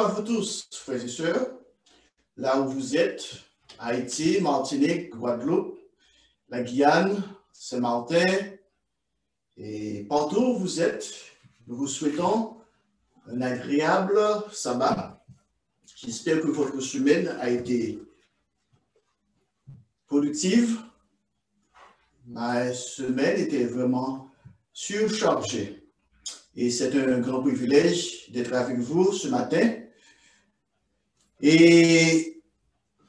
à vous tous, frères et sœurs, là où vous êtes, Haïti, Martinique, Guadeloupe, la Guyane, Saint-Martin, et partout où vous êtes, nous vous souhaitons un agréable sabbat. J'espère que votre semaine a été productive. Ma semaine était vraiment surchargée. Et c'est un grand privilège d'être avec vous ce matin. Et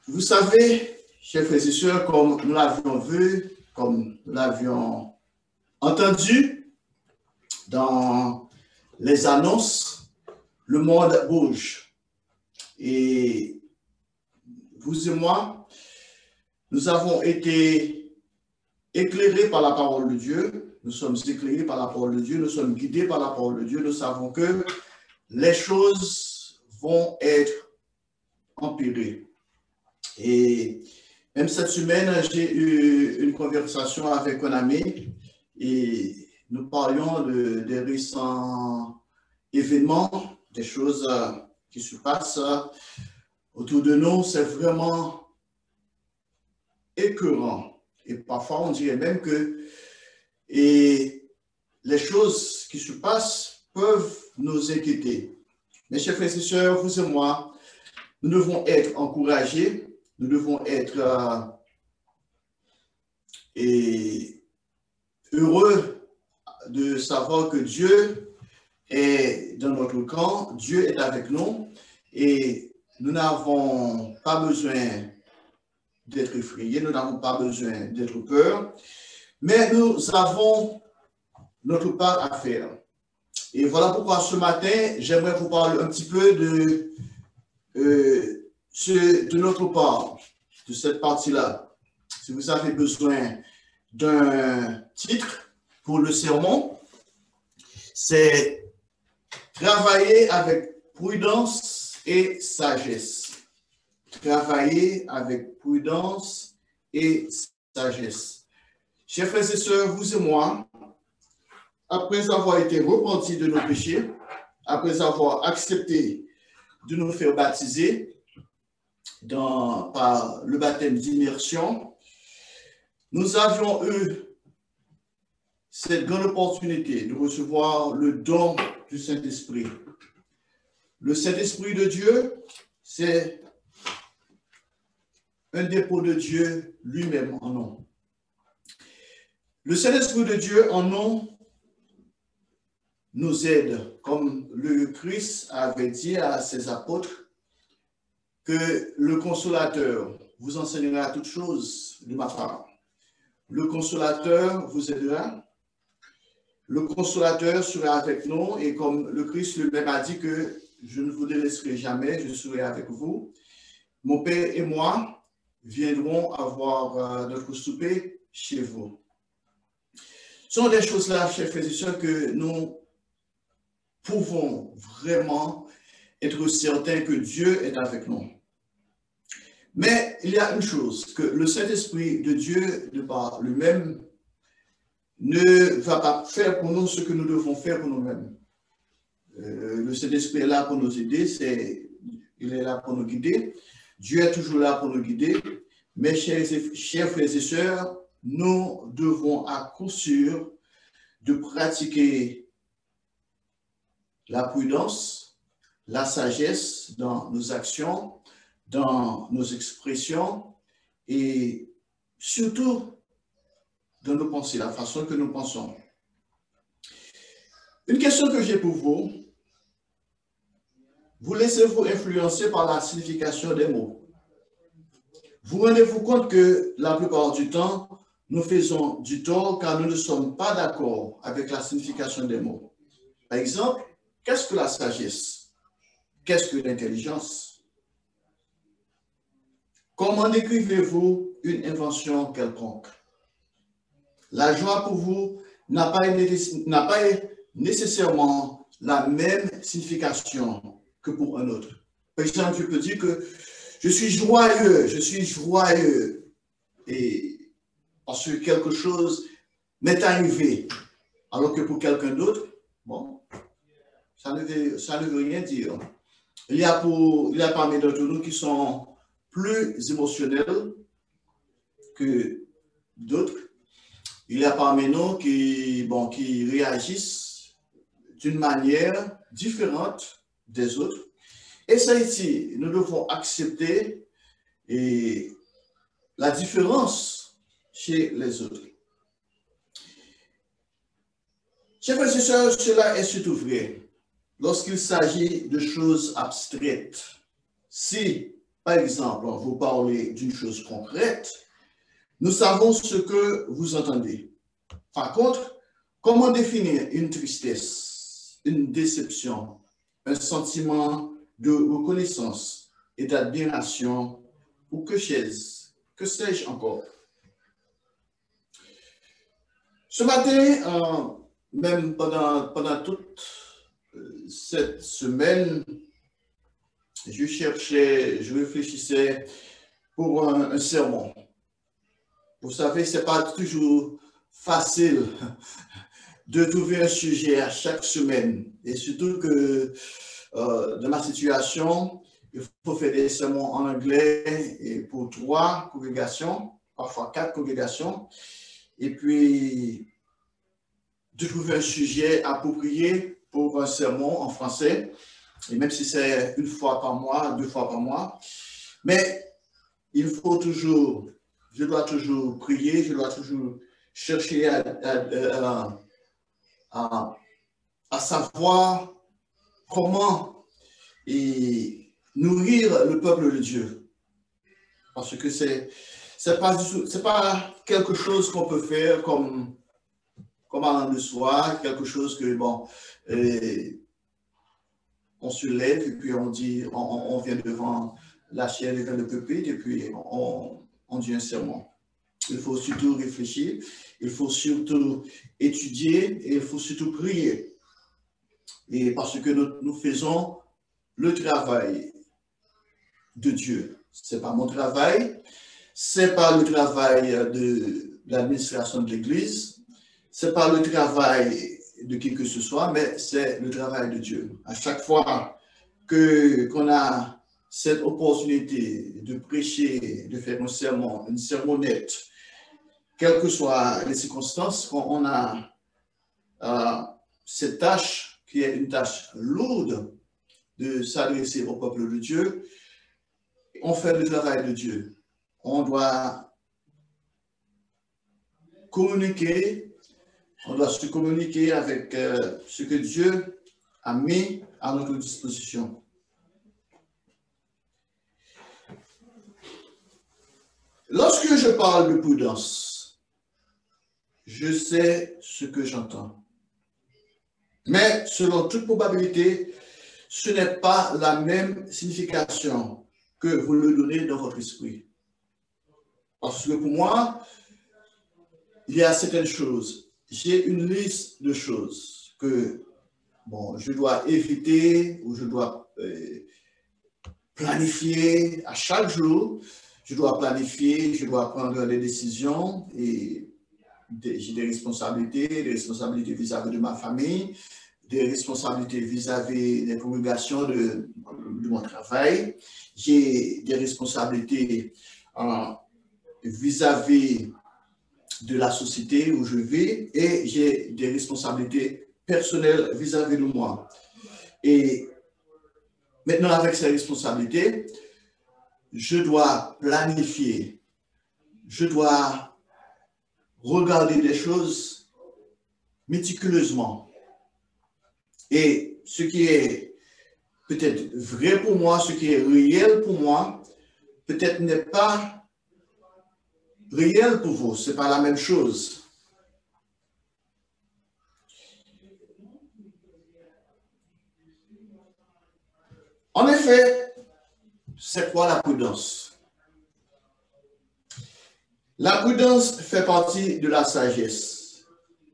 vous savez, chers frères et sœurs, comme nous l'avions vu, comme nous l'avions entendu dans les annonces, le monde bouge. Et vous et moi, nous avons été éclairés par la parole de Dieu. Nous sommes éclairés par la parole de Dieu, nous sommes guidés par la parole de Dieu. Nous savons que les choses vont être empirées. Et même cette semaine, j'ai eu une conversation avec un ami et nous parlions des récents événements, des choses qui se passent autour de nous. C'est vraiment écœurant. Et parfois, on dirait même que les choses qui se passent peuvent nous inquiéter. Mes chers frères et sœurs, vous et moi, nous devons être encouragés, nous devons être heureux de savoir que Dieu est dans notre camp, Dieu est avec nous et nous n'avons pas besoin d'être effrayés, nous n'avons pas besoin d'être peur, mais nous avons notre part à faire. Et voilà pourquoi ce matin, j'aimerais vous parler un petit peu de notre part, de cette partie-là. Si vous avez besoin d'un titre pour le sermon, c'est travailler avec prudence et sagesse. Travailler avec prudence et sagesse. Chers frères et sœurs, vous et moi, après avoir été repentis de nos péchés, après avoir accepté de nous faire baptiser par le baptême d'immersion, nous avions eu cette grande opportunité de recevoir le don du Saint-Esprit. Le Saint-Esprit de Dieu, c'est un dépôt de Dieu lui-même en nous. Le Saint-Esprit de Dieu en nous aide, comme le Christ avait dit à ses apôtres, que le Consolateur vous enseignera toutes choses de ma part. Le Consolateur vous aidera. Le Consolateur sera avec nous et comme le Christ lui-même a dit que je ne vous laisserai jamais, je serai avec vous. Mon Père et moi viendrons avoir notre souper chez vous. Ce sont des choses-là, chers frères et sœurs, que nous pouvons vraiment être certains que Dieu est avec nous. Mais il y a une chose, que le Saint-Esprit de Dieu, de par lui-même, ne va pas faire pour nous ce que nous devons faire pour nous-mêmes. Le Saint-Esprit est là pour nous aider, il est là pour nous guider. Dieu est toujours là pour nous guider. Mais chers frères et sœurs, nous devons à coup sûr de pratiquer la prudence, la sagesse dans nos actions, dans nos expressions et surtout dans nos pensées, la façon que nous pensons. Une question que j'ai pour vous, vous laissez-vous influencer par la signification des mots? Vous rendez-vous compte que la plupart du temps, nous faisons du tort car nous ne sommes pas d'accord avec la signification des mots. Par exemple, qu'est-ce que la sagesse? Qu'est-ce que l'intelligence? Comment décrivez-vous une invention quelconque? La joie pour vous n'a pas nécessairement la même signification que pour un autre. Par exemple, je peux dire que je suis joyeux, et parce que quelque chose m'est arrivé, alors que pour quelqu'un d'autre, bon, ça ne veut rien dire. il y a parmi d'entre nous qui sont plus émotionnels que d'autres. Il y a parmi nous qui réagissent d'une manière différente des autres. Et ça ici, nous devons accepter la différence chez les autres. Chers frères et sœurs, cela est surtout vrai lorsqu'il s'agit de choses abstraites. Si, par exemple, vous parlez d'une chose concrète, nous savons ce que vous entendez. Par contre, comment définir une tristesse, une déception, un sentiment de reconnaissance et d'admiration, ou que sais-je encore? Ce matin, même pendant toute cette semaine, je réfléchissais pour un sermon. Vous savez, ce n'est pas toujours facile de trouver un sujet à chaque semaine. Et surtout que dans ma situation, il faut faire des sermons en anglais et pour 3 congrégations, parfois 4 congrégations. Et puis, de trouver un sujet approprié pour un sermon en français. Et même si c'est 1 fois par mois, 2 fois par mois. Mais je dois toujours prier, je dois toujours chercher à savoir comment nourrir le peuple de Dieu. Parce que c'est pas quelque chose qu'on peut faire comme allant de soi, quelque chose que, on se lève et puis on dit, on vient devant la chair et le pupitre et puis on dit un sermon. Il faut surtout réfléchir, il faut surtout étudier et il faut surtout prier. Et parce que nous faisons le travail de Dieu. Ce n'est pas mon travail, ce n'est pas le travail de l'administration de l'Église, ce n'est pas le travail de qui que ce soit, mais c'est le travail de Dieu. À chaque fois qu'on a cette opportunité de prêcher, de faire un sermon, une sermonnette, quelles que soient les circonstances, quand on a cette tâche qui est une tâche lourde de s'adresser au peuple de Dieu, on fait le travail de Dieu. On doit communiquer, on doit se communiquer avec ce que Dieu a mis à notre disposition. Lorsque je parle de prudence, je sais ce que j'entends. Mais selon toute probabilité, ce n'est pas la même signification que vous le donnez dans votre esprit. Parce que pour moi, il y a certaines choses. J'ai une liste de choses que je dois éviter ou je dois planifier à chaque jour. Je dois planifier, je dois prendre des décisions et j'ai des responsabilités vis-à-vis de ma famille, des responsabilités vis-à-vis des congrégations de mon travail. J'ai des responsabilités vis-à-vis de la société où je vis et j'ai des responsabilités personnelles vis-à-vis de moi. Et maintenant, avec ces responsabilités, je dois planifier, je dois regarder les choses méticuleusement. Et ce qui est peut-être vrai pour moi, ce qui est réel pour moi, peut-être n'est pas réel pour vous. Ce n'est pas la même chose. En effet, c'est quoi la prudence? La prudence fait partie de la sagesse,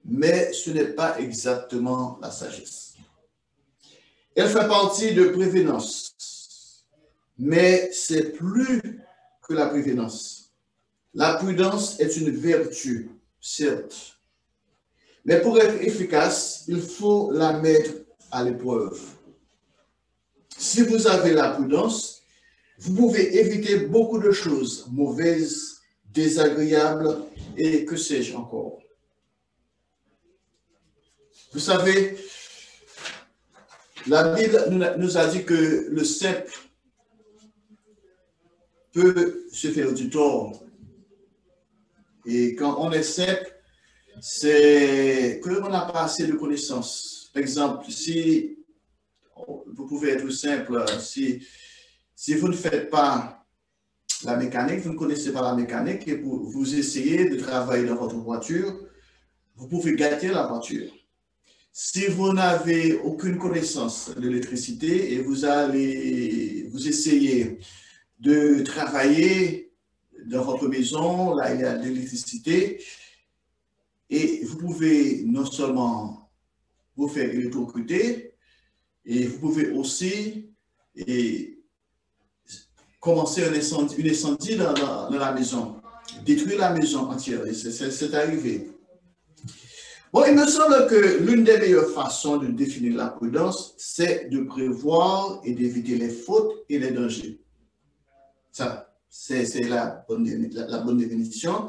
mais ce n'est pas exactement la sagesse. Elle fait partie de prévenance, mais c'est plus que la prévenance. La prudence est une vertu, certes, mais pour être efficace, il faut la mettre à l'épreuve. Si vous avez la prudence, vous pouvez éviter beaucoup de choses mauvaises, désagréables et que sais-je encore. Vous savez, la Bible nous a dit que le simple peut se faire du tort. Et quand on est simple, c'est qu'on n'a pas assez de connaissances. Par exemple, si vous pouvez être simple, si vous ne faites pas la mécanique, vous ne connaissez pas la mécanique et vous essayez de travailler dans votre voiture, vous pouvez gâter la voiture. Si vous n'avez aucune connaissance de l'électricité et vous essayez de travailler dans votre maison, là il y a de l'électricité, et vous pouvez non seulement vous faire électrocuter, et vous pouvez aussi commencer un incendie dans la maison, détruire la maison entière. C'est arrivé. Bon, il me semble que l'une des meilleures façons de définir la prudence, c'est de prévoir et d'éviter les fautes et les dangers. Ça, c'est la bonne définition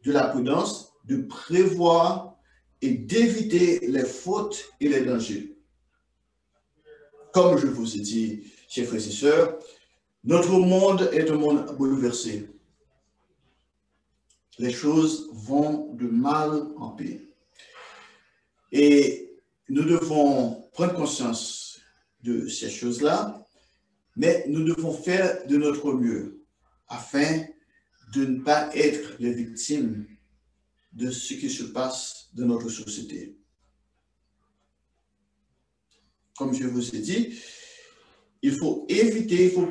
de la prudence, de prévoir et d'éviter les fautes et les dangers. Comme je vous ai dit, chers frères et sœurs, notre monde est un monde bouleversé. Les choses vont de mal en pire. Et nous devons prendre conscience de ces choses-là, mais nous devons faire de notre mieux afin de ne pas être les victimes de ce qui se passe dans notre société. Comme je vous ai dit, il faut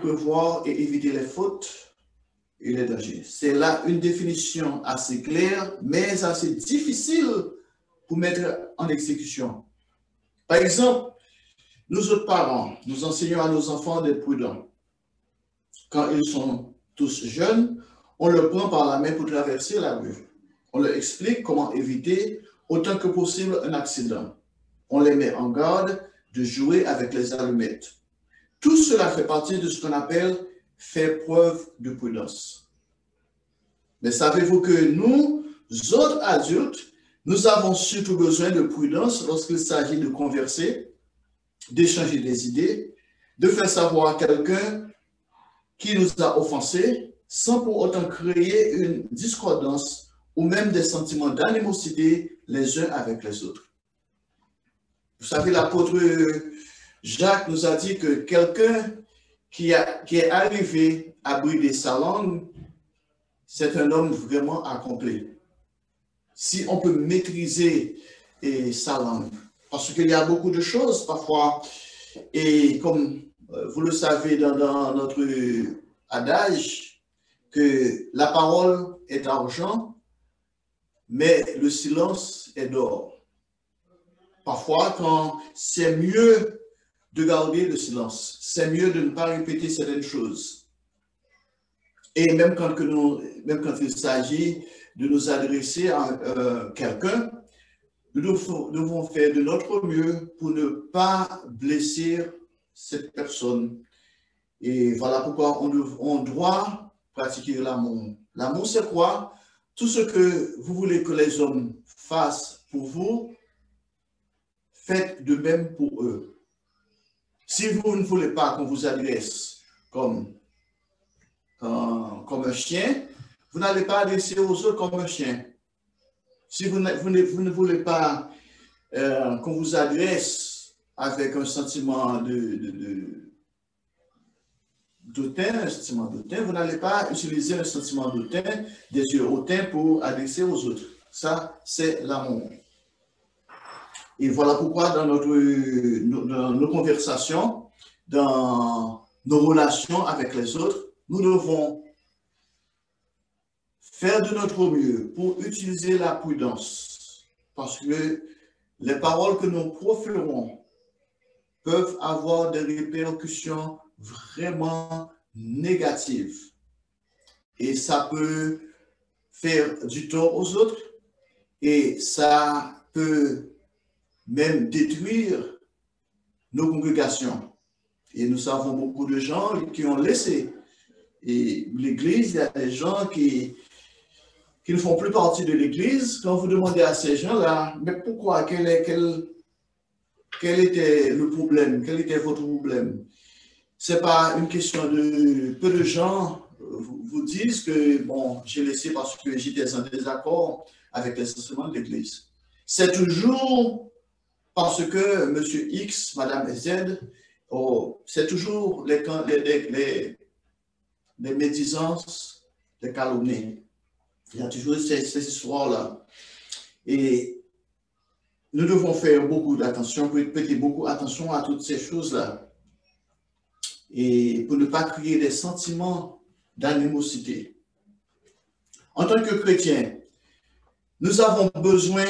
prévoir et éviter les fautes et les dangers. C'est là une définition assez claire, mais assez difficile pour mettre en exécution. Par exemple, nous autres parents, nous enseignons à nos enfants d'être prudents. Quand ils sont tous jeunes, on leur prend par la main pour traverser la rue. On leur explique comment éviter autant que possible un accident. On les met en garde de jouer avec les allumettes. Tout cela fait partie de ce qu'on appelle faire preuve de prudence. Mais savez-vous que nous, autres adultes, nous avons surtout besoin de prudence lorsqu'il s'agit de converser, d'échanger des idées, de faire savoir à quelqu'un qui nous a offensés, sans pour autant créer une discordance ou même des sentiments d'animosité les uns avec les autres. Vous savez, l'apôtre Jacques nous a dit que quelqu'un qui est arrivé à brider sa langue, c'est un homme vraiment accompli. Si on peut maîtriser sa langue, parce qu'il y a beaucoup de choses parfois, et comme vous le savez dans notre adage, que la parole est argent, mais le silence est d'or. Parfois, quand c'est mieux de garder le silence, c'est mieux de ne pas répéter certaines choses. Et même quand il s'agit de nous adresser à quelqu'un, nous devons faire de notre mieux pour ne pas blesser cette personne. Et voilà pourquoi on doit pratiquer l'amour. L'amour, c'est quoi? Tout ce que vous voulez que les hommes fassent pour vous, faites de même pour eux. Si vous ne voulez pas qu'on vous adresse comme un chien, vous n'allez pas adresser aux autres comme un chien. Si vous ne voulez pas qu'on vous adresse avec un sentiment d'autant, vous n'allez pas utiliser un sentiment d'autant, des yeux hautains pour adresser aux autres. Ça, c'est l'amour. Et voilà pourquoi dans nos conversations, dans nos relations avec les autres, nous devons faire de notre mieux pour utiliser la prudence. Parce que les paroles que nous proférons peuvent avoir des répercussions vraiment négatives. Et ça peut faire du tort aux autres et ça peut même détruire nos congrégations. Et nous savons beaucoup de gens qui ont laissé l'Église. Il y a des gens qui ne font plus partie de l'Église. Quand vous demandez à ces gens-là, mais pourquoi, quel était le problème? Quel était votre problème? Ce n'est pas une question de... Peu de gens vous disent que, bon, j'ai laissé parce que j'étais en désaccord avec les enseignements de l'Église. C'est toujours parce que M. X, Mme Z, c'est toujours les médisances, les calomnies. Il y a toujours ces histoires-là. Et nous devons faire beaucoup d'attention, prêter beaucoup attention à toutes ces choses-là. Et pour ne pas créer des sentiments d'animosité. En tant que chrétiens, nous avons besoin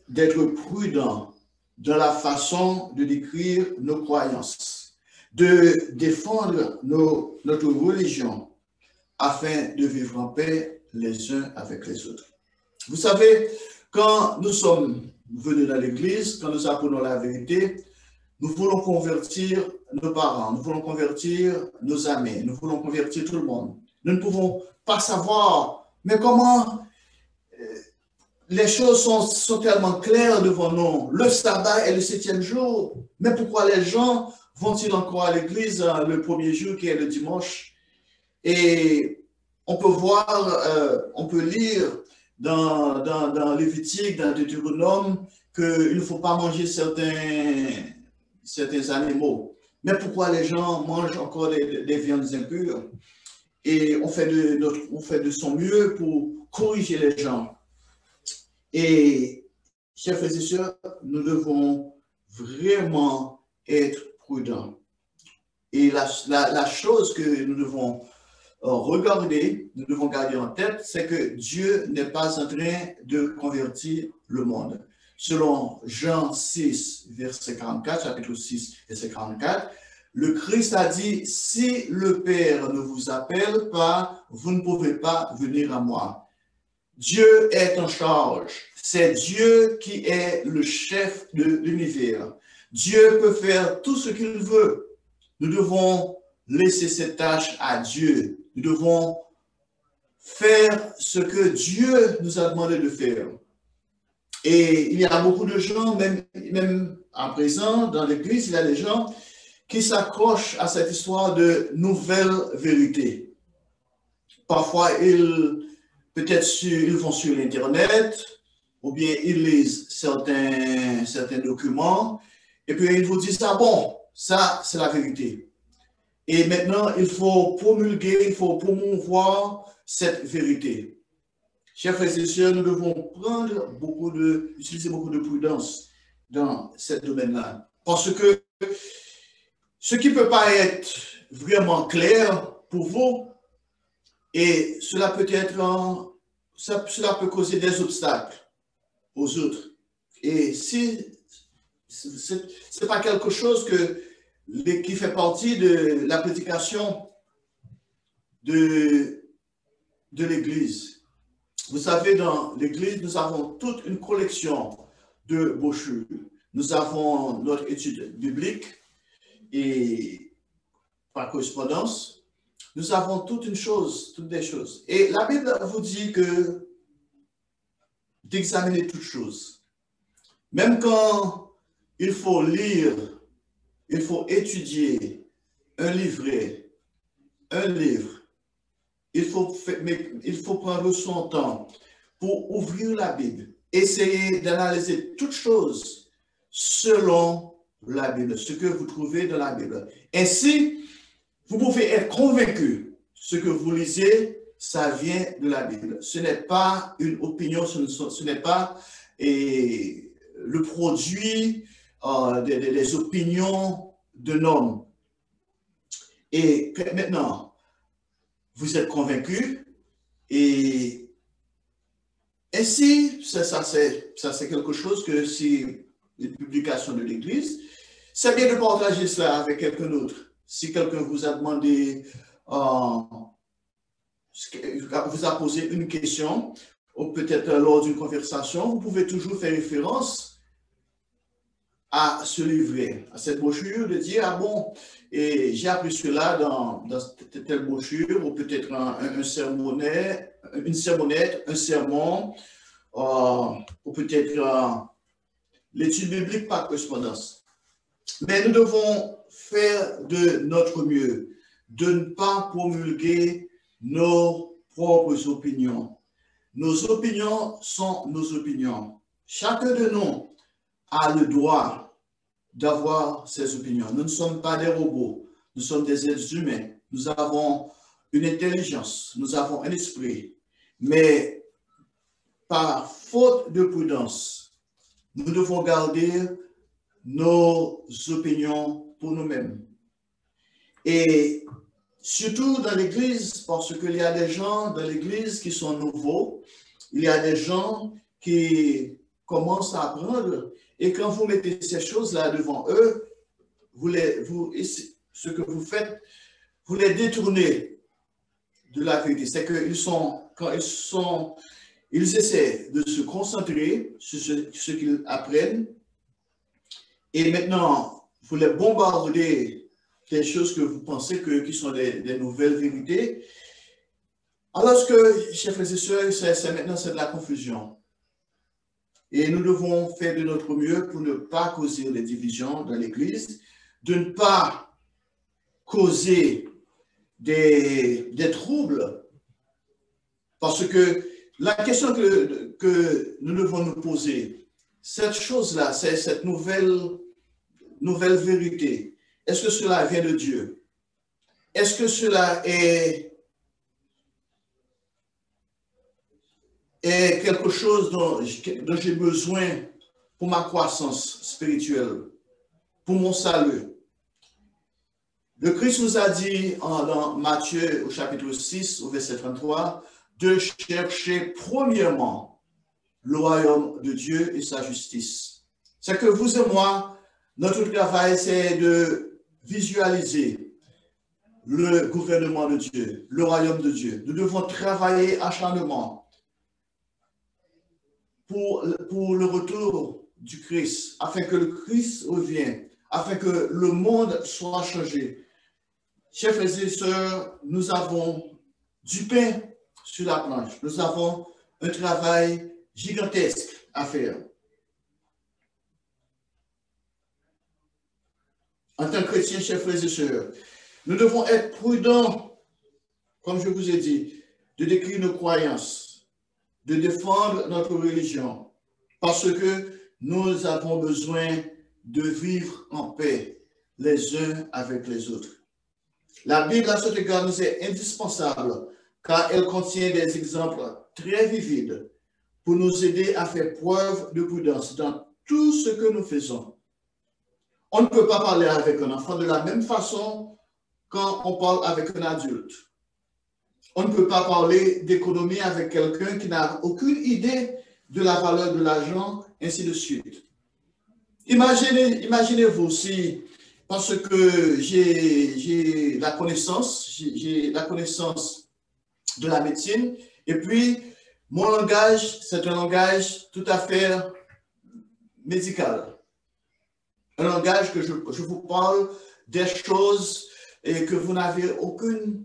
d'être prudents dans la façon de décrire nos croyances, de défendre notre religion afin de vivre en paix les uns avec les autres. Vous savez, quand nous sommes venus dans l'Église, quand nous apprenons la vérité, nous voulons convertir nos parents, nous voulons convertir nos amis, nous voulons convertir tout le monde. Nous ne pouvons pas savoir, mais comment les choses sont tellement claires devant nous. Le sabbat est le 7e jour, mais pourquoi les gens vont-ils encore à l'église le premier jour qui est le dimanche? Et on peut voir, on peut lire dans Lévitique, dans Deutéronome, qu'il ne faut pas manger certains animaux. Mais pourquoi les gens mangent encore des viandes impures? Et on fait de son mieux pour corriger les gens. Et, chers frères et sœurs, nous devons vraiment être prudents. Et la chose que nous devons regarder, nous devons garder en tête, c'est que Dieu n'est pas en train de convertir le monde. Selon Jean 6, verset 44, chapitre 6, verset 44, le Christ a dit, si le Père ne vous appelle pas, vous ne pouvez pas venir à moi. Dieu est en charge. C'est Dieu qui est le chef de l'univers. Dieu peut faire tout ce qu'il veut. Nous devons laisser cette tâche à Dieu. Nous devons faire ce que Dieu nous a demandé de faire. Et il y a beaucoup de gens, même à présent, dans l'Église, il y a des gens qui s'accrochent à cette histoire de nouvelles vérités. Parfois, peut-être ils vont sur l'Internet, ou bien ils lisent certains documents, et puis ils vous disent, ah bon, ça c'est la vérité. Et maintenant, il faut promulguer, il faut promouvoir cette vérité. Chers frères et sœurs, nous devons utiliser beaucoup de prudence dans ce domaine-là. Parce que ce qui ne peut pas être vraiment clair pour vous, et cela peut causer des obstacles aux autres. Et si ce n'est pas quelque chose qui fait partie de la prédication de l'Église. Vous savez, dans l'Église, nous avons toute une collection de brochures. Nous avons notre étude biblique et par correspondance. Nous avons toutes des choses. Et la Bible vous dit que d'examiner toutes choses. Même quand il faut lire, il faut étudier un livret, un livre, il faut prendre son temps pour ouvrir la Bible, essayer d'analyser toutes choses selon la Bible, ce que vous trouvez dans la Bible. Ainsi, vous pouvez être convaincu, ce que vous lisez, ça vient de la Bible. Ce n'est pas une opinion, ce n'est pas le produit des opinions d'un homme. Et maintenant, vous êtes convaincu et ainsi, ça c'est quelque chose que c'est une publication de l'Église. C'est bien de partager cela avec quelqu'un d'autre. Si quelqu'un vous a demandé, vous a posé une question, ou peut-être lors d'une conversation, vous pouvez toujours faire référence à se livrer à cette brochure, de dire, ah bon, et j'ai appris cela dans telle brochure, ou peut-être un sermonnet, une sermonnette, un sermon, ou peut-être l'étude biblique par correspondance. Mais nous devons faire de notre mieux, de ne pas promulguer nos propres opinions. Nos opinions sont nos opinions. Chacun de nous a le droit d'avoir ses opinions. Nous ne sommes pas des robots, nous sommes des êtres humains. Nous avons une intelligence, nous avons un esprit. Mais par faute de prudence, nous devons garder nos opinions pour nous-mêmes. Et surtout dans l'Église, parce qu'il y a des gens dans l'Église qui sont nouveaux, il y a des gens qui commencent à apprendre, et quand vous mettez ces choses-là devant eux, ce que vous faites, vous les détournez de la vérité. C'est ils essaient de se concentrer sur ce qu'ils apprennent, et maintenant, vous les bombardez des choses que vous pensez qui sont des nouvelles vérités. Alors que, chers frères et sœurs, maintenant, c'est de la confusion. Et nous devons faire de notre mieux pour ne pas causer des divisions dans l'Église, de ne pas causer des troubles. Parce que la question que nous devons nous poser, cette chose-là, c'est cette nouvelle vérité. Est-ce que cela vient de Dieu? Est-ce que cela est quelque chose dont j'ai besoin pour ma croissance spirituelle, pour mon salut? Le Christ nous a dit dans Matthieu au chapitre 6, au verset 33, de chercher premièrement le royaume de Dieu et sa justice. C'est que vous et moi, notre travail, c'est de visualiser le gouvernement de Dieu, le royaume de Dieu. Nous devons travailler acharnement pour le retour du Christ, afin que le Christ revienne, afin que le monde soit changé. Chers frères et sœurs, nous avons du pain sur la planche. Nous avons un travail gigantesque à faire. En tant que chrétiens, chers frères et sœurs, nous devons être prudents, comme je vous ai dit, de décrire nos croyances, de défendre notre religion, parce que nous avons besoin de vivre en paix les uns avec les autres. La Bible, à cet égard, nous est indispensable, car elle contient des exemples très vivides pour nous aider à faire preuve de prudence dans tout ce que nous faisons. On ne peut pas parler avec un enfant de la même façon quand on parle avec un adulte. On ne peut pas parler d'économie avec quelqu'un qui n'a aucune idée de la valeur de l'argent, ainsi de suite. Imaginez-vous si, parce que j'ai la connaissance de la médecine, et puis mon langage, c'est un langage tout à fait médical. Un langage que je vous parle des choses et que vous n'avez aucune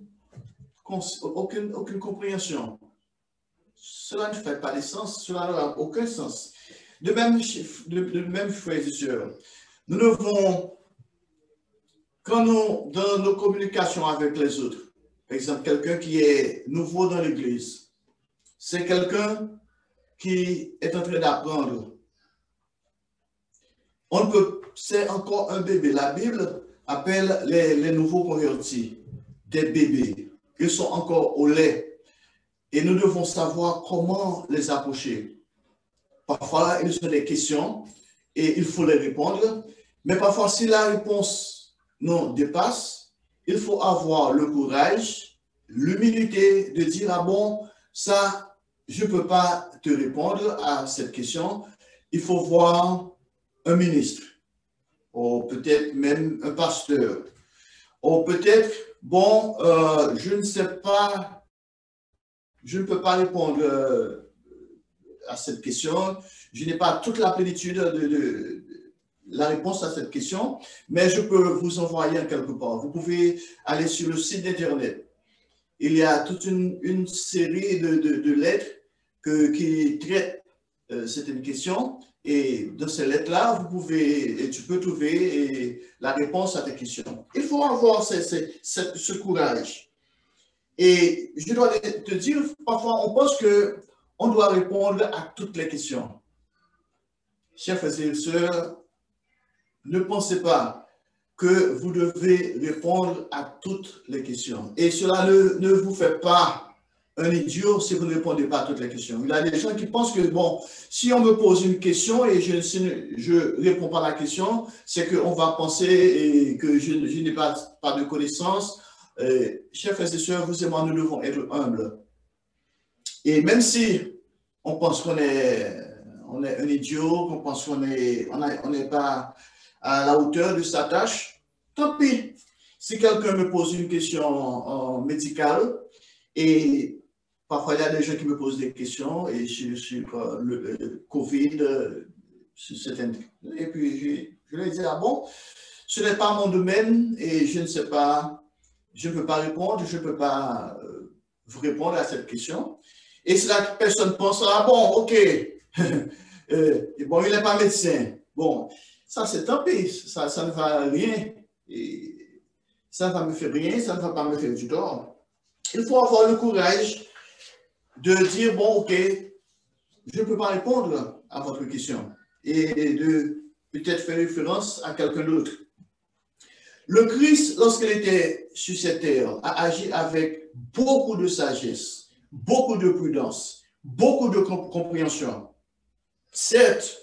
compréhension. Cela ne fait pas de sens, cela n'a aucun sens. De même, frères et sœurs, nous devons, dans nos communications avec les autres, par exemple, quelqu'un qui est nouveau dans l'Église, c'est quelqu'un qui est en train d'apprendre. C'est encore un bébé. La Bible appelle les nouveaux convertis des bébés. Ils sont encore au lait. Et nous devons savoir comment les approcher. Parfois, ils ont des questions et il faut les répondre. Mais parfois, si la réponse nous dépasse, il faut avoir le courage, l'humilité de dire, ah bon, ça, je ne peux pas te répondre à cette question. Il faut voir un ministre, ou peut-être même un pasteur, ou peut-être, bon, je ne sais pas, je ne peux pas répondre à cette question, je n'ai pas toute la plénitude la réponse à cette question, mais je peux vous envoyer quelque part. Vous pouvez aller sur le site d'Internet. Il y a toute une série de lettres qui traitent certaines questions. Et dans ces lettres-là, tu peux trouver la réponse à tes questions. Il faut avoir ce courage. Et je dois te dire, parfois, on pense qu'on doit répondre à toutes les questions. Chers frères et sœurs, ne pensez pas que vous devez répondre à toutes les questions. Et cela ne vous fait pas un idiot si vous ne répondez pas à toutes les questions. Il y a des gens qui pensent que, bon, si on me pose une question et je ne réponds pas à la question, c'est qu'on va penser et que je n'ai pas de connaissances. Chers frères et sœurs, vous et moi, nous devons être humbles. Et même si on pense qu'on est un idiot, qu'on pense qu'on n'est pas à la hauteur de sa tâche, tant pis. Si quelqu'un me pose une question médicale, et parfois il y a des gens qui me posent des questions et sur le Covid, et puis je leur dis, ah bon, ce n'est pas mon domaine et je ne sais pas, je ne peux pas répondre, je ne peux pas vous répondre à cette question. Et si la personne pense, ah bon, ok, bon, il n'est pas médecin, bon, ça c'est tant pis, ça ne va rien, et ça ne va me faire rien, ça ne va pas me faire du tort. Il faut avoir le courage de dire, bon, ok, je ne peux pas répondre à votre question, et de peut-être faire référence à quelqu'un d'autre. Le Christ, lorsqu'il était sur cette terre, a agi avec beaucoup de sagesse, beaucoup de prudence, beaucoup de compréhension. Certes,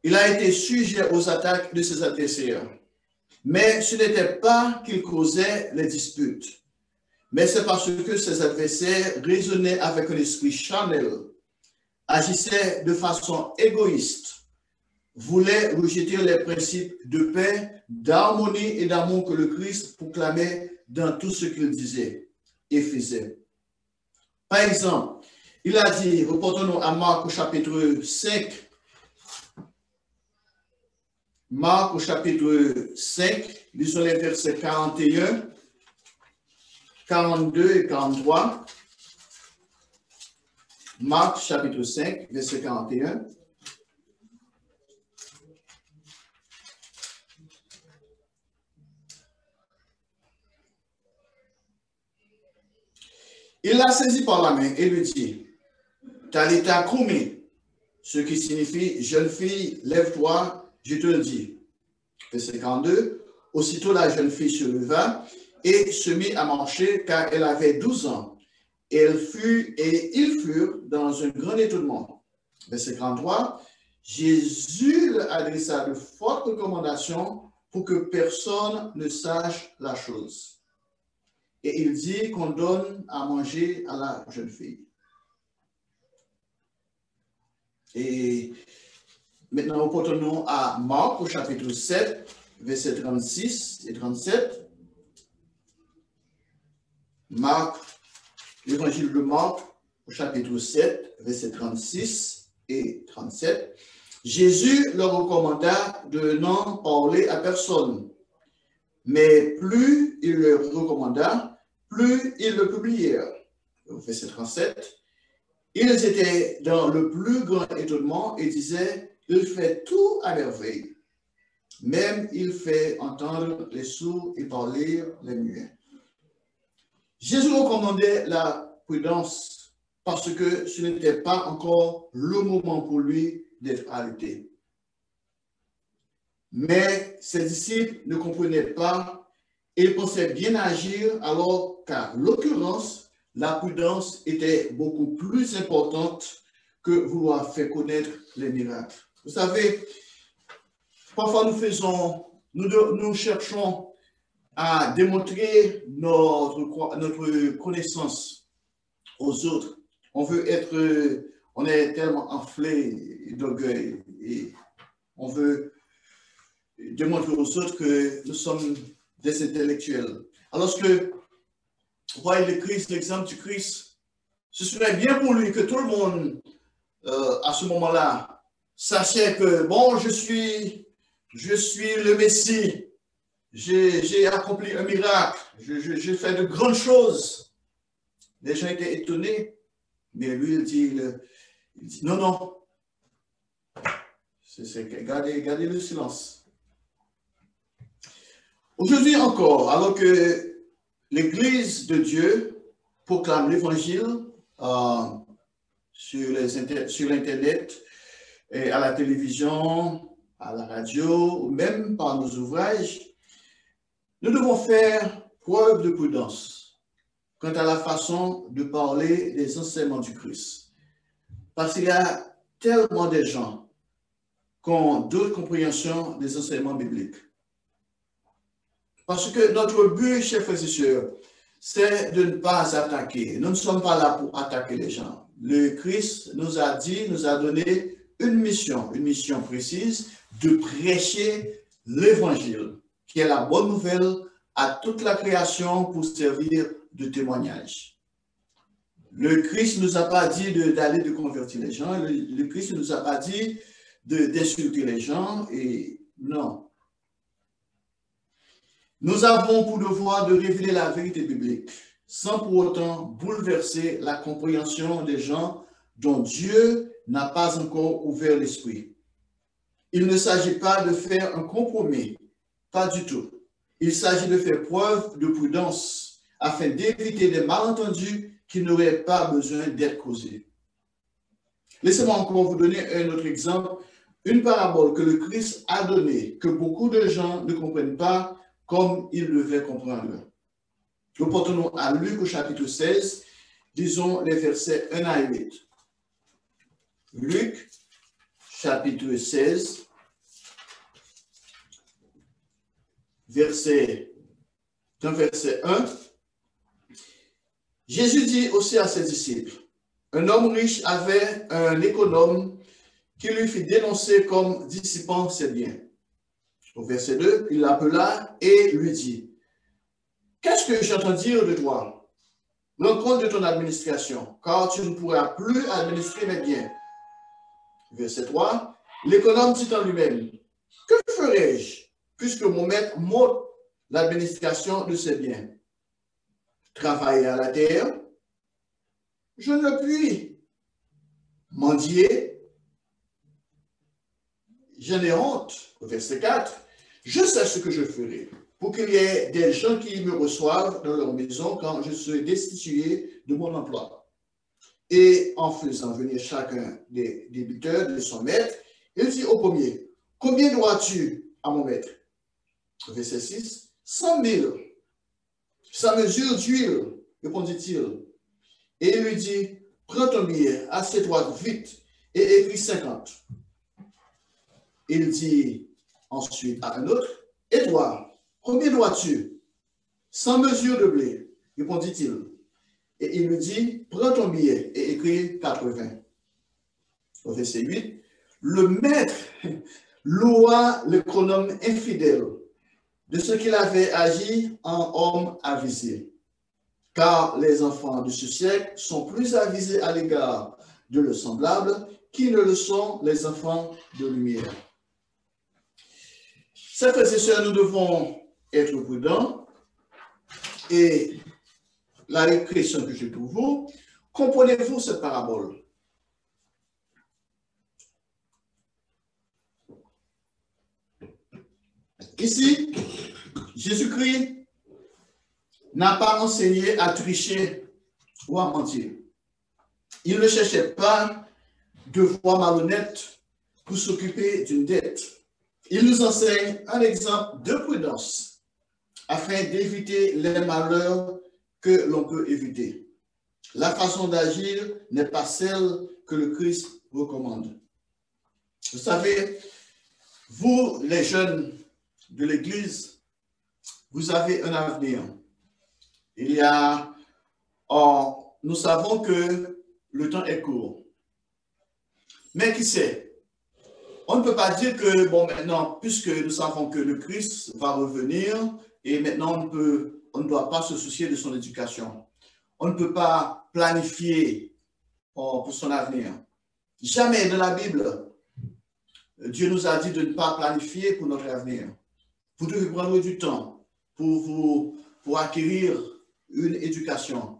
il a été sujet aux attaques de ses adversaires, mais ce n'était pas qu'il causait les disputes, mais c'est parce que ses adversaires raisonnaient avec un esprit charnel, agissaient de façon égoïste, voulaient rejeter les principes de paix, d'harmonie et d'amour que le Christ proclamait dans tout ce qu'il disait et faisait. Par exemple, il a dit, reportons-nous à Marc au chapitre 5, Marc au chapitre 5, lisons les versets 41, 42 et 43. Marc chapitre 5, verset 41. Il l'a saisi par la main et lui dit, Talita Koumi, ce qui signifie, jeune fille, lève-toi, je te le dis. Verset 42, aussitôt la jeune fille se leva et se mit à marcher car elle avait 12 ans. Et ils furent dans un grand étonnement. Verset 43, Jésus leur adressa de fortes recommandations pour que personne ne sache la chose. Et il dit qu'on donne à manger à la jeune fille. Et maintenant, reportons-nous à Marc au chapitre 7, versets 36 et 37. Marc, l'évangile de Marc au chapitre 7, versets 36 et 37. Jésus leur recommanda de n'en parler à personne. Mais plus il leur recommanda, plus ils le publièrent. Verset 37. Ils étaient dans le plus grand étonnement et disaient, il fait tout à merveille. Même il fait entendre les sourds et parler les muets. Jésus recommandait la prudence parce que ce n'était pas encore le moment pour lui d'être arrêté. Mais ses disciples ne comprenaient pas et ils pensaient bien agir alors qu'à l'occurrence, la prudence était beaucoup plus importante que vouloir faire connaître les miracles. Vous savez, parfois nous cherchons à démontrer notre connaissance aux autres. On est tellement enflé d'orgueil et on veut démontrer aux autres que nous sommes des intellectuels. Alors que, voyez le Christ, l'exemple du Christ, ce serait bien pour lui que tout le monde, à ce moment-là, sachait que, bon, je suis je suis le Messie, j'ai accompli un miracle, j'ai fait de grandes choses. Les gens étaient étonnés, mais lui, il dit non, non, gardez le silence. Aujourd'hui encore, alors que l'Église de Dieu proclame l'Évangile sur l'Internet, et à la télévision, à la radio, ou même par nos ouvrages, nous devons faire preuve de prudence quant à la façon de parler des enseignements du Christ. Parce qu'il y a tellement de gens qui ont d'autres compréhensions des enseignements bibliques. Parce que notre but, chers frères et sœurs, c'est de ne pas attaquer. Nous ne sommes pas là pour attaquer les gens. Le Christ nous a dit, nous a donné une mission précise de prêcher l'Évangile, qui est la bonne nouvelle à toute la création pour servir de témoignage. Le Christ ne nous a pas dit d'aller de convertir les gens. Le Christ ne nous a pas dit d'insulter les gens. Et non. Nous avons pour devoir de révéler la vérité biblique, sans pour autant bouleverser la compréhension des gens dont Dieu n'a pas encore ouvert l'esprit. Il ne s'agit pas de faire un compromis, pas du tout. Il s'agit de faire preuve de prudence afin d'éviter des malentendus qui n'auraient pas besoin d'être causés. Laissez-moi encore vous donner un autre exemple, une parabole que le Christ a donnée, que beaucoup de gens ne comprennent pas comme ils devaient comprendre. Nous portons à Luc au chapitre 16, disons les versets 1 à 8. Luc, chapitre 16, verset 1. Jésus dit aussi à ses disciples, un homme riche avait un économe qui lui fit dénoncer comme dissipant ses biens. Au verset 2, il l'appela et lui dit, qu'est-ce que j'entends dire de toi? Rends compte de ton administration, car tu ne pourras plus administrer mes biens. Verset 3, l'économe dit en lui-même, que ferai-je puisque mon maître m'ôte l'administration de ses biens? Travailler à la terre, je ne puis. Mendier, j'en ai honte. Verset 4, je sais ce que je ferai pour qu'il y ait des gens qui me reçoivent dans leur maison quand je serai destitué de mon emploi. Et en faisant venir chacun des débiteurs de son maître, il dit au premier, combien dois-tu à mon maître? Verset 6, 100 000. Sa mesure d'huile, répondit-il. Et il lui dit, prends ton billet, assieds-toi vite et écris 50. Il dit ensuite à un autre, et toi, combien dois-tu? 100 mesures de blé, répondit-il. Et il lui dit, prends ton billet et écris 80. Au verset 8, le maître loua l'économe infidèle de ce qu'il avait agi en homme avisé. Car les enfants de ce siècle sont plus avisés à l'égard de leurs semblables qui ne le sont les enfants de lumière. Chers frères et sœurs, nous devons être prudents. Et la question que j'ai pour vous, comprenez-vous cette parabole? Ici, Jésus-Christ n'a pas enseigné à tricher ou à mentir. Il ne cherchait pas de voie malhonnête pour s'occuper d'une dette. Il nous enseigne un exemple de prudence afin d'éviter les malheurs que l'on peut éviter. La façon d'agir n'est pas celle que le Christ recommande. Vous savez, vous, les jeunes de l'Église, vous avez un avenir. Nous savons que le temps est court. Mais qui sait? On ne peut pas dire que, bon, maintenant, puisque nous savons que le Christ va revenir, et maintenant on ne doit pas se soucier de son éducation. On ne peut pas planifier pour son avenir. Jamais dans la Bible, Dieu nous a dit de ne pas planifier pour notre avenir. Vous devez prendre du temps pour acquérir une éducation.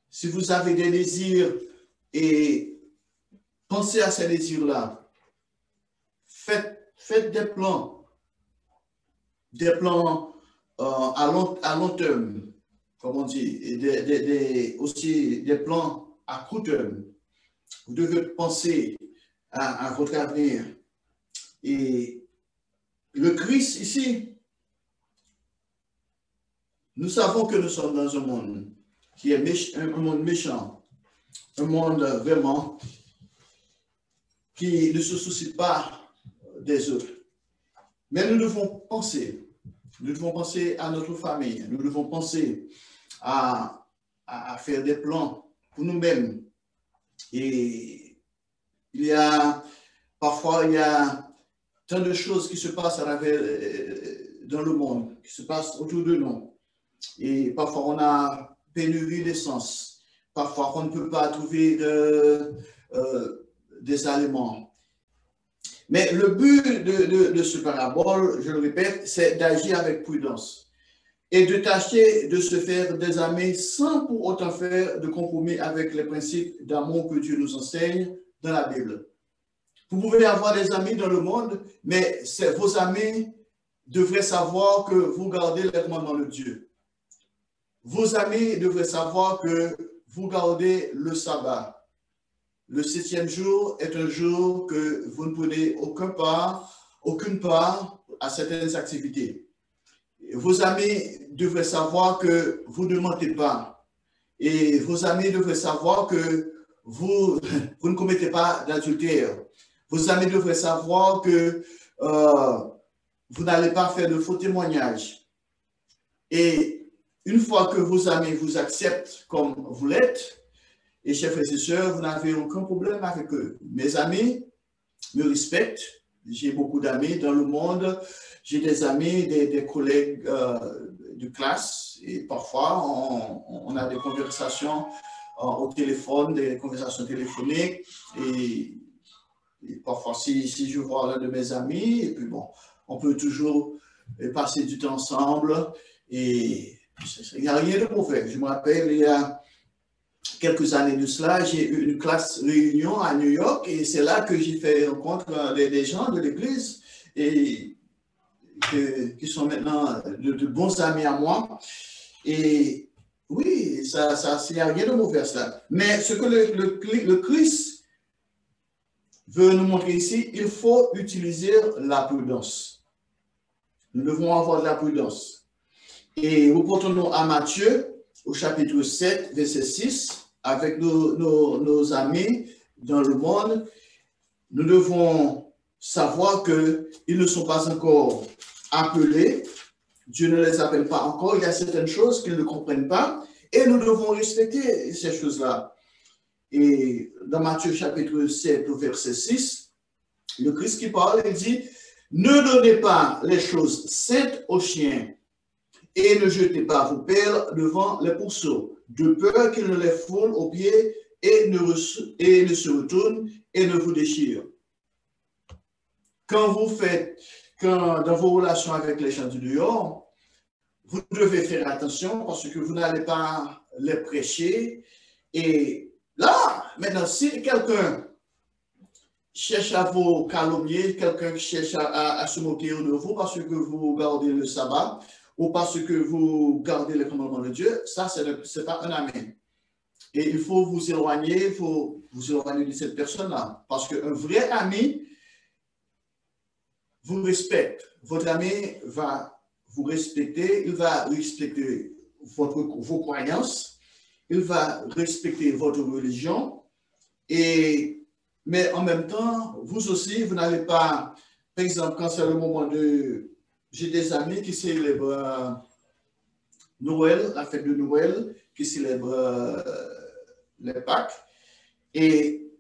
Si vous avez des désirs et pensez à ces désirs-là, faites des plans à long terme, comme on dit, et aussi des plans à court terme. Vous devez penser à votre avenir. Et le Christ ici, nous savons que nous sommes dans un monde qui est un monde méchant, un monde vraiment qui ne se soucie pas des autres. Mais nous devons penser à notre famille, nous devons penser à faire des plans pour nous-mêmes. Et parfois, il y a tant de choses qui se passent dans le monde, qui se passent autour de nous. Et parfois, on a pénurie d'essence. Parfois, on ne peut pas trouver des aliments. Mais le but de ce parabole, je le répète, c'est d'agir avec prudence et de tâcher de se faire des amis sans pour autant faire de compromis avec les principes d'amour que Dieu nous enseigne dans la Bible. Vous pouvez avoir des amis dans le monde, mais vos amis devraient savoir que vous gardez les commandements de Dieu. Vos amis devraient savoir que vous gardez le sabbat. Le 7e jour est un jour que vous ne prenez aucune part à certaines activités. Vos amis devraient savoir que vous ne mentez pas. Et vos amis devraient savoir que vous ne commettez pas d'adultère. Vos amis devraient savoir que vous n'allez pas faire de faux témoignages. Et une fois que vos amis vous acceptent comme vous l'êtes, et chers frères et sœurs, vous n'avez aucun problème avec eux. Mes amis me respectent. J'ai beaucoup d'amis dans le monde. J'ai des amis, des collègues de classe. Et parfois, on a des conversations au téléphone, des conversations téléphoniques. Et parfois, si je vois l'un de mes amis, et puis bon, on peut toujours passer du temps ensemble. Et il n'y a rien de mauvais. Je me rappelle, il y a quelques années de cela, j'ai eu une classe réunion à New York et c'est là que j'ai fait rencontre des gens de l'église et qui sont maintenant de bons amis à moi. Et oui, il n'y a rien de mauvais cela. Mais ce que le Christ veut nous montrer ici, il faut utiliser la prudence. Nous devons avoir de la prudence. Et reportons-nous à Matthieu, au chapitre 7, verset 6. Avec nos amis dans le monde, nous devons savoir qu'ils ne sont pas encore appelés. Dieu ne les appelle pas encore. Il y a certaines choses qu'ils ne comprennent pas et nous devons respecter ces choses-là. Et dans Matthieu chapitre 7, verset 6, le Christ qui parle, il dit « Ne donnez pas les choses saintes aux chiens et ne jetez pas vos perles devant les pourceaux, de peur qu'ils ne les foulent aux pieds et ne se retournent et ne vous déchirent. » Quand dans vos relations avec les gens du dehors, vous devez faire attention parce que vous n'allez pas les prêcher. Et là, maintenant, si quelqu'un cherche à vous calomnier, quelqu'un cherche à se moquer de vous parce que vous gardez le sabbat, ou parce que vous gardez les commandements de Dieu, ça, ce n'est pas un ami. Et il faut vous éloigner de cette personne-là. Parce qu'un vrai ami vous respecte. Votre ami va vous respecter, il va respecter vos croyances, il va respecter votre religion, mais en même temps, vous aussi, vous n'allez pas, par exemple, quand c'est le moment de... J'ai des amis qui célèbrent Noël, la fête de Noël, qui célèbrent les Pâques. Et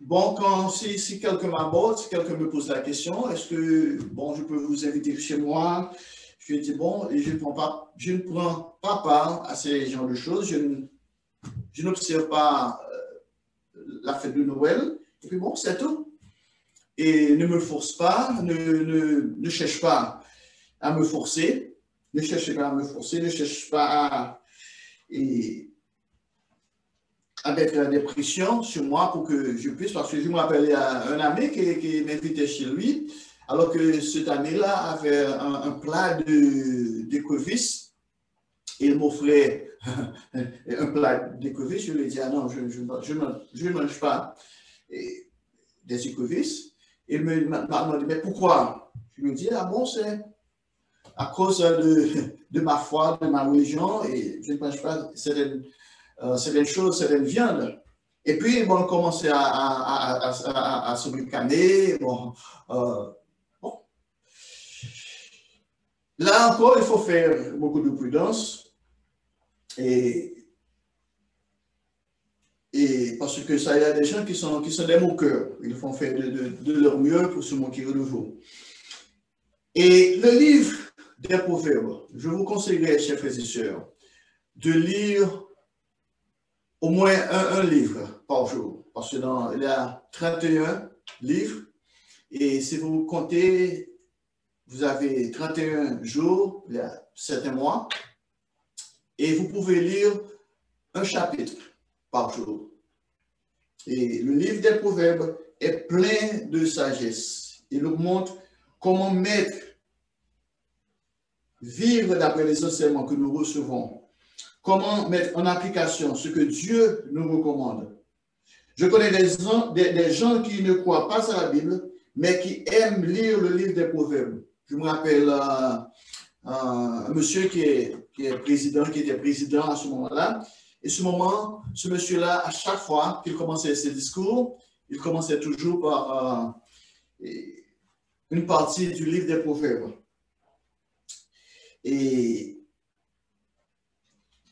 bon, si quelqu'un m'aborde, si quelqu'un me pose la question, est-ce que, bon, je peux vous inviter chez moi? Je dis, bon, et je ne prends pas part à ces genres de choses. Je n'observe pas la fête de Noël. Et puis bon, c'est tout. et ne me force pas, ne cherche pas à me forcer, ne cherchez pas à me forcer, ne cherche pas à mettre des pressions sur moi pour que je puisse, parce que je me rappelle, il y a un ami qui m'invitait chez lui, alors que cet ami-là avait un plat d'écrevisses, et il m'offrait un plat d'écrevisses. Je lui ai dit, ah non, je ne mange pas des écrevisses. Il m'a demandé, mais pourquoi? Je lui ai dit, ah bon, c'est à cause de ma foi, de ma religion, et je ne mange pas certaines choses, certaines viandes. Et puis, bon, on commençait à se ricaner. Bon, bon. Là encore, il faut faire beaucoup de prudence. Et parce que ça, il y a des gens qui sont des moqueurs. Ils font faire de leur mieux pour se moquer de vous. Et le livre des Proverbes, je vous conseillerais, chers frères et sœurs, de lire au moins un livre par jour. Parce qu'il y a 31 livres. Et si vous comptez, vous avez 31 jours, il y a 7 mois. Et vous pouvez lire un chapitre par jour. Et le livre des Proverbes est plein de sagesse. Il nous montre comment vivre d'après les enseignements que nous recevons. Comment mettre en application ce que Dieu nous recommande. Je connais des gens qui ne croient pas à la Bible, mais qui aiment lire le livre des Proverbes. Je me rappelle un monsieur qui était président à ce moment-là. Et ce monsieur-là, à chaque fois qu'il commençait ses discours, il commençait toujours par une partie du livre des Proverbes. Et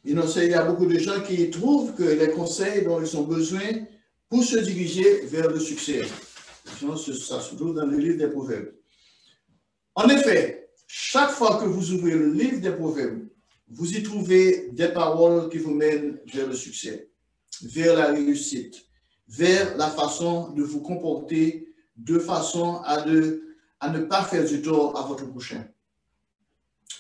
il y a beaucoup de gens qui trouvent que les conseils dont ils ont besoin pour se diriger vers le succès. Ça se trouve dans le livre des Proverbes. En effet, chaque fois que vous ouvrez le livre des Proverbes, vous y trouvez des paroles qui vous mènent vers le succès, vers la réussite, vers la façon de vous comporter de façon à ne pas faire du tort à votre prochain.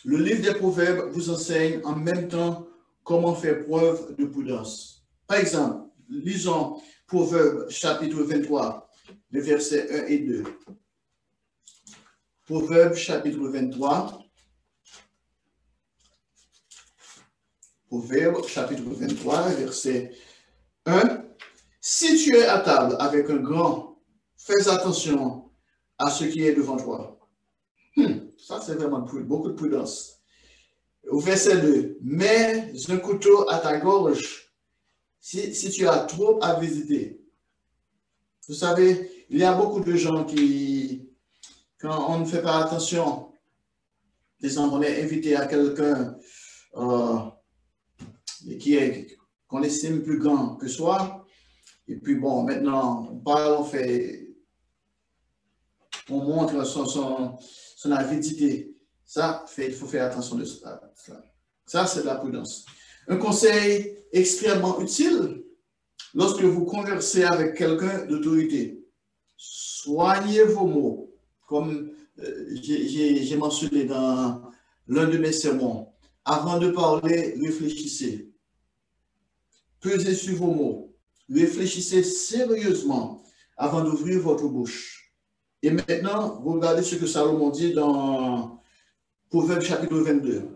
Le livre des Proverbes vous enseigne en même temps comment faire preuve de prudence. Par exemple, lisons Proverbes chapitre 23, les versets 1 et 2. Proverbes chapitre 23. Proverbes chapitre 23, verset 1. Si tu es à table avec un grand, fais attention à ce qui est devant toi. Ça, c'est vraiment beaucoup de prudence. Au verset 2, mets un couteau à ta gorge si tu as trop à visiter. Vous savez, il y a beaucoup de gens qui, quand on ne fait pas attention, disons, on est invité à quelqu'un qu'on estime plus grand que soi, et puis bon, maintenant, on parle, on montre son avidité. Ça, il faut faire attention de cela. Ça, c'est de la prudence. Un conseil extrêmement utile lorsque vous conversez avec quelqu'un d'autorité. Soignez vos mots. Comme j'ai mentionné dans l'un de mes sermons. Avant de parler, réfléchissez. Pesez sur vos mots. Réfléchissez sérieusement avant d'ouvrir votre bouche. Et maintenant, regardez ce que Salomon dit dans Proverbe chapitre 22.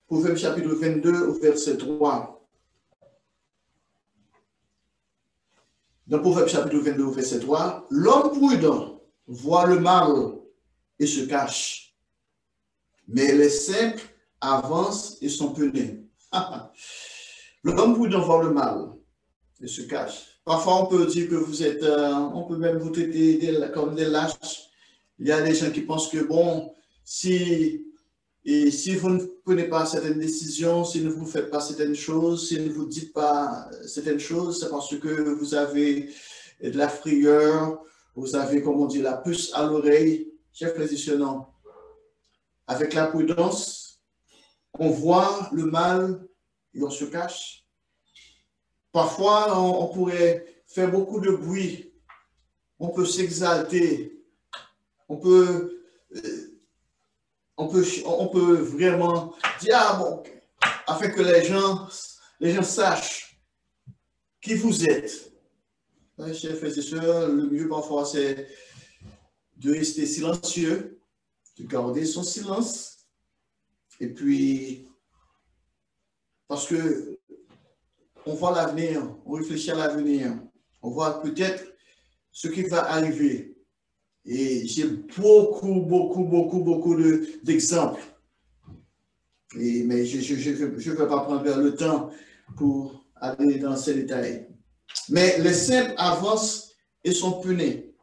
Proverbe chapitre 22 au verset 3. Dans Proverbe chapitre 22 au verset 3, l'homme prudent voit le mal et se cache, mais les simples avancent et sont penés. L'homme prudent voit le mal et se cache. Parfois, on peut dire que vous êtes, on peut même vous traiter comme des lâches. Il y a des gens qui pensent que, bon, si vous ne prenez pas certaines décisions, si vous ne faites pas certaines choses, si vous ne vous dites pas certaines choses, c'est parce que vous avez de la frayeur, vous avez, comme on dit, la puce à l'oreille. Chers frères et sœurs, non. Avec la prudence, on voit le mal et on se cache. Parfois, on pourrait faire beaucoup de bruit on peut s'exalter, on peut vraiment dire, ah bon, afin que les gens sachent qui vous êtes. Chers frères et sœurs, le mieux parfois, c'est de rester silencieux, de garder son silence. Et puis, parce que on voit l'avenir, on réfléchit à l'avenir, on voit peut-être ce qui va arriver. Et j'ai beaucoup d'exemples. Mais je ne vais pas prendre le temps pour aller dans ces détails. Mais les simples avancent et sont punis.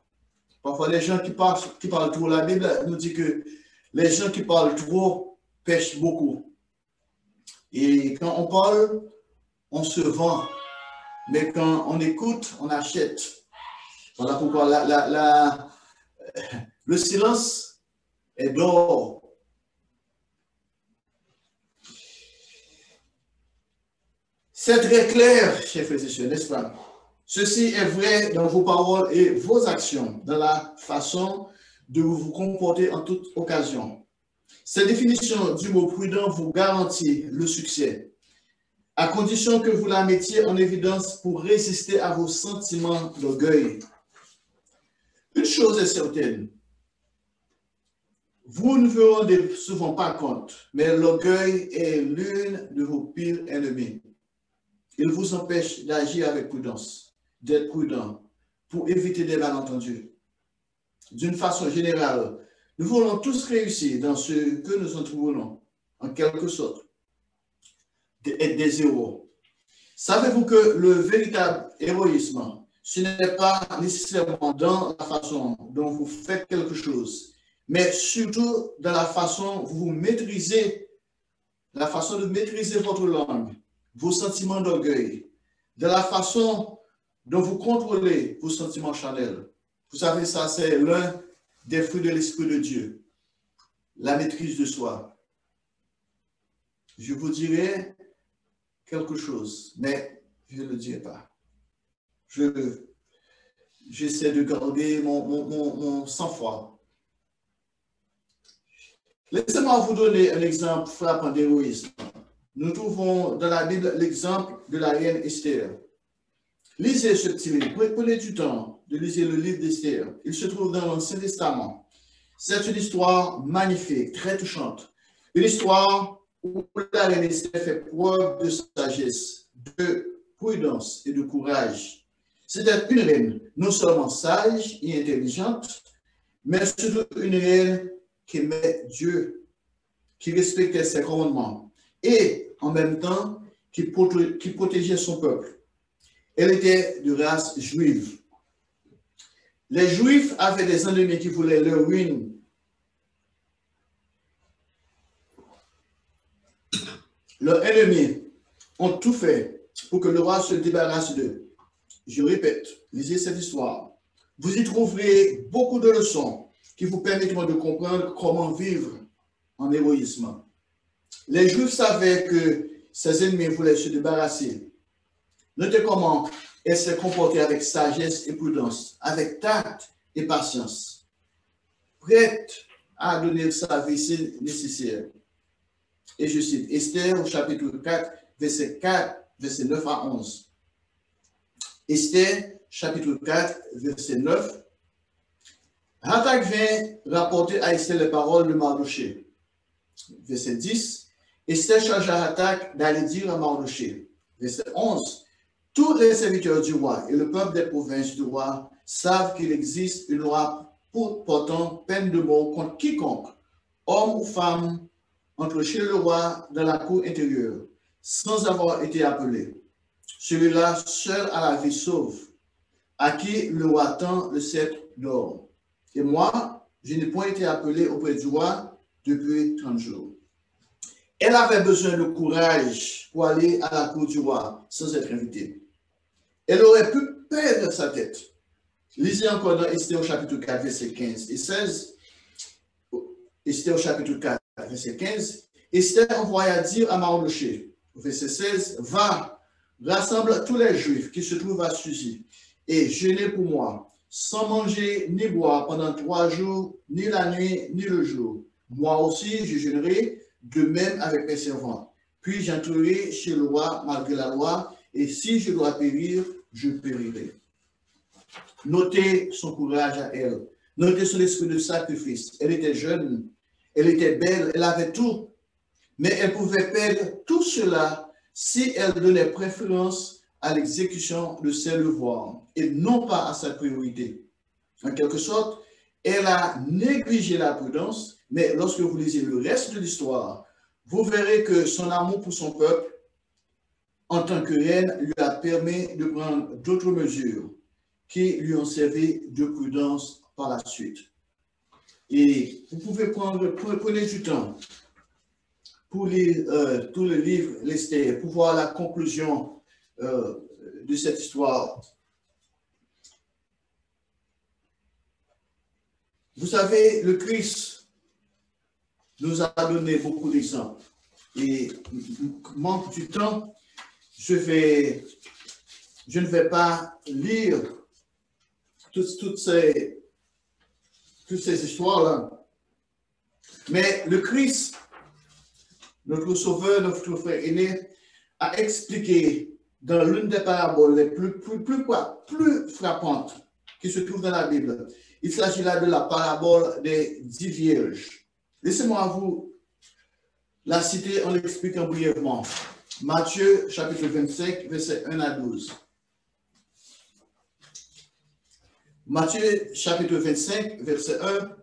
Parfois, les gens qui parlent trop, la Bible nous dit que les gens qui parlent trop pêchent beaucoup. Et quand on parle, on se vend. Mais quand on écoute, on achète. Voilà pourquoi le silence est d'or. C'est très clair, chers frères et sœurs, n'est-ce pas? Ceci est vrai dans vos paroles et vos actions, dans la façon de vous comporter en toute occasion. Cette définition du mot prudent vous garantit le succès, à condition que vous la mettiez en évidence pour résister à vos sentiments d'orgueil. Une chose est certaine, vous ne vous rendez souvent pas compte, mais l'orgueil est l'une de vos pires ennemis. Il vous empêche d'agir avec prudence, d'être prudent, pour éviter des malentendus. D'une façon générale, nous voulons tous réussir dans ce que nous entreprenons, en quelque sorte, être des héros. Savez-vous que le véritable héroïsme, ce n'est pas nécessairement dans la façon dont vous faites quelque chose, mais surtout dans la façon dont vous maîtrisez, la façon de maîtriser votre langue, vos sentiments d'orgueil, de la façon dont vous contrôlez vos sentiments charnels. Vous savez, ça, c'est l'un des fruits de l'Esprit de Dieu, la maîtrise de soi. Je vous dirai quelque chose, mais je ne le dirai pas. J'essaie de garder mon sang-froid. Laissez-moi vous donner un exemple frappant d'héroïsme. Nous trouvons dans la Bible l'exemple de la reine Esther. Lisez ce petit livre. Prenez du temps de lire le livre d'Esther. Il se trouve dans l'Ancien Testament. C'est une histoire magnifique, très touchante. Une histoire où la reine Esther fait preuve de sagesse, de prudence et de courage. C'était une reine non seulement sage et intelligente, mais surtout une reine qui aimait Dieu, qui respectait ses commandements et en même temps qui protégeait son peuple. Elle était de race juive. Les Juifs avaient des ennemis qui voulaient leur ruine. Leurs ennemis ont tout fait pour que le roi se débarrasse d'eux. Je répète, lisez cette histoire. Vous y trouverez beaucoup de leçons qui vous permettront de comprendre comment vivre en héroïsme. Les Juifs savaient que ses ennemis voulaient se débarrasser. Notez comment elle s'est comportée avec sagesse et prudence, avec tact et patience, prête à donner sa vie si nécessaire. Et je cite Esther au chapitre 4, verset 9 à 11. Esther, chapitre 4, verset 9. Hathach vient rapporter à Esther les paroles de Mardochée. Verset 10. Esther chargea Hathach d'aller dire à Mardochée. Verset 11. Tous les serviteurs du roi et le peuple des provinces du roi savent qu'il existe une loi portant peine de mort contre quiconque, homme ou femme, entre chez le roi dans la cour intérieure, sans avoir été appelé. Celui-là seul a la vie sauve, à qui le roi tend le sceptre d'or. Et moi, je n'ai point été appelé auprès du roi depuis 30 jours. Elle avait besoin de courage pour aller à la cour du roi sans être invitée. Elle aurait pu perdre sa tête. Lisez encore dans Esther au chapitre 4, verset 15 et 16. Esther au chapitre 4, verset 15. Esther envoya dire à Mardochée, verset 16, « Va, rassemble tous les Juifs qui se trouvent à Susie et jeûnez pour moi. sans manger ni boire pendant 3 jours, ni la nuit, ni le jour. Moi aussi, je jeûnerai, de même avec mes servants. Puis j'entrerai chez le roi malgré la loi, et si je dois périr, je périrai. Notez son courage à elle. Notez son esprit de sacrifice. Elle était jeune, elle était belle, elle avait tout. Mais elle pouvait perdre tout cela si elle donnait préférence à l'exécution de ses devoirs et non pas à sa priorité. En quelque sorte, elle a négligé la prudence, mais lorsque vous lisez le reste de l'histoire, vous verrez que son amour pour son peuple, en tant que reine, lui a permis de prendre d'autres mesures qui lui ont servi de prudence par la suite. Et vous pouvez prenez du temps pour lire tout le livre l'Esther, pour voir la conclusion de cette histoire. Vous savez, le Christ nous a donné beaucoup d'exemples. Et manque du temps, je ne vais pas lire toutes ces histoires-là. Mais le Christ, notre Sauveur, notre frère aîné, a expliqué dans l'une des paraboles les plus frappantes qui se trouvent dans la Bible. Il s'agit là de la parabole des 10 vierges. Laissez-moi vous la citer en l'expliquant brièvement. Matthieu, chapitre 25, versets 1 à 12. Matthieu, chapitre 25, verset 1.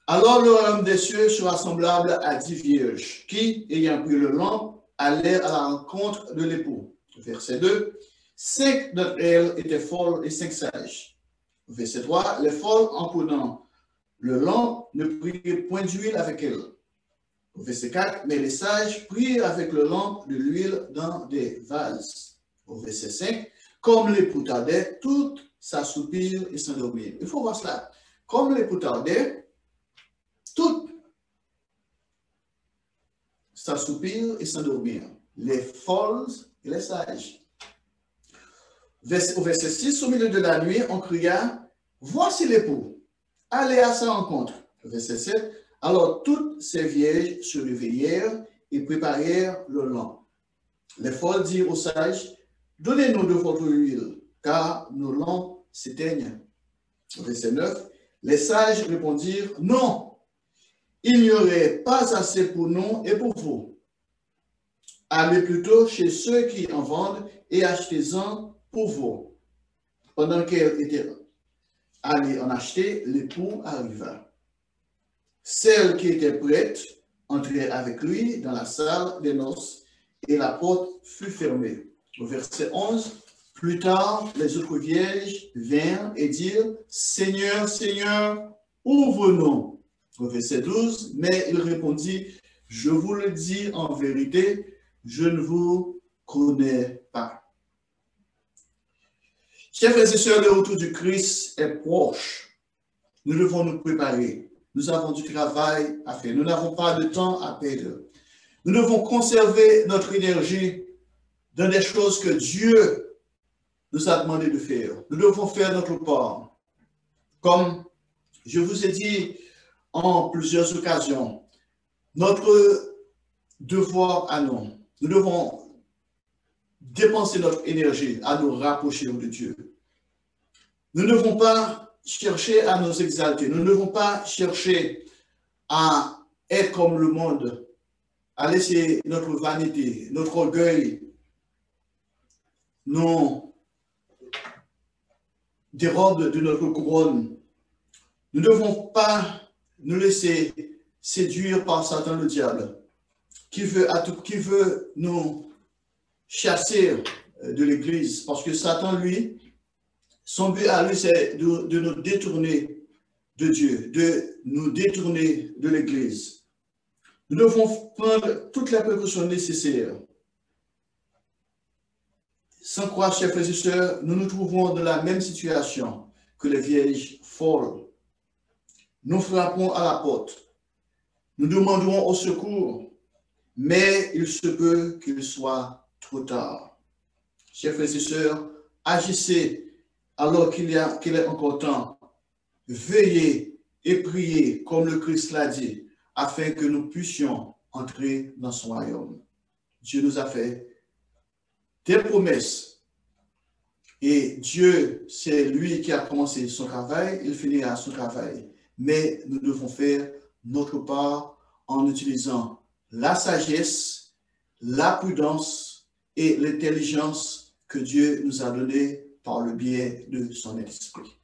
Alors le royaume des cieux sera semblable à 10 vierges qui, ayant pris le lamp, allèrent à la rencontre de l'époux. Verset 2. 5 d'entre elles étaient folles et 5 sages. Verset 3. Les folles, en prenant le lamp, ne prirent point d'huile avec elles. Verset 4. Mais les sages prirent avec le lamp de l'huile dans des vases. Verset 5. Comme l'époux tardait, toutes s'assoupirent et s'endormirent. Il faut voir cela. Comme l'époux tardait, toutes s'assoupirent et s'endormirent. Les folles et les sages. Au verset 6, au milieu de la nuit, on cria, voici l'époux, allez à sa rencontre. Verset 7, alors toutes ces vierges se réveillèrent et préparèrent le lamp. Les folles dirent aux sages, donnez-nous de votre huile, car nos lampes s'éteignent. Verset 9, les sages répondirent, non, il n'y aurait pas assez pour nous et pour vous. Allez plutôt chez ceux qui en vendent et achetez-en pour vous. Pendant qu'elle était allée en acheter, l'époux arriva. Celle qui était prête entrait avec lui dans la salle des noces et la porte fut fermée. Au verset 11, plus tard, les autres vierges vinrent et dirent, Seigneur, Seigneur, ouvre-nous. Au verset 12, mais il répondit, je vous le dis en vérité, je ne vous connais pas. Chers frères et sœurs, le retour du Christ est proche. Nous devons nous préparer. Nous avons du travail à faire. Nous n'avons pas de temps à perdre. Nous devons conserver notre énergie dans des choses que Dieu nous a demandé de faire. Nous devons faire notre part. Comme je vous ai dit en plusieurs occasions, notre devoir à nous, nous devons dépenser notre énergie à nous rapprocher de Dieu. Nous ne devons pas chercher à nous exalter. Nous ne devons pas chercher à être comme le monde, à laisser notre vanité, notre orgueil nous dérobe de notre couronne. Nous ne devons pas nous laisser séduire par Satan le diable, qui veut nous chasser de l'Église, parce que Satan, lui, son but à lui, c'est de nous détourner de Dieu, de nous détourner de l'Église. Nous devons prendre toutes les précautions nécessaires. Sans croire, chers frères et sœurs, nous nous trouvons dans la même situation que les vierges folles. Nous frappons à la porte. Nous demanderons au secours, mais il se peut qu'il soit trop tard. Chers frères et sœurs, agissez alors qu'il est encore temps, veillez et priez comme le Christ l'a dit, afin que nous puissions entrer dans son royaume. Dieu nous a fait des promesses. Et Dieu, c'est lui qui a commencé son travail, il finira son travail. Mais nous devons faire notre part en utilisant la sagesse, la prudence et l'intelligence que Dieu nous a donnée par le biais de son esprit.